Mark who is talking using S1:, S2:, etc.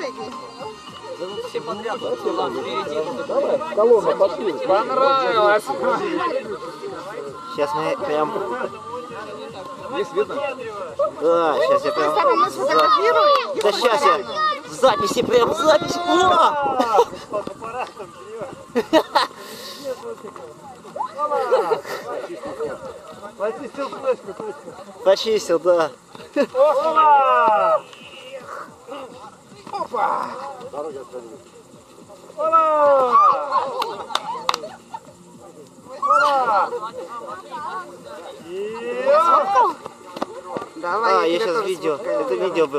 S1: последний.
S2: Все подряд. Ладно, впереди.
S3: Колонна, пошли.
S2: Понравилось.
S4: Сейчас мы прям...
S3: Есть видно?
S4: Да, сейчас я прям...
S1: Папа, мы сфотографируем.
S4: Да сейчас я в записи, прям в записи. О!
S3: Почистил флешку, точно.
S4: Почистил, да.
S3: Опа! Опа! Дорога остановилась. Ола! Ола!
S1: Давай,
S4: А, я
S1: тебе
S4: сейчас
S1: тоже
S4: видео.
S1: сфоткаю.
S4: Это видео было.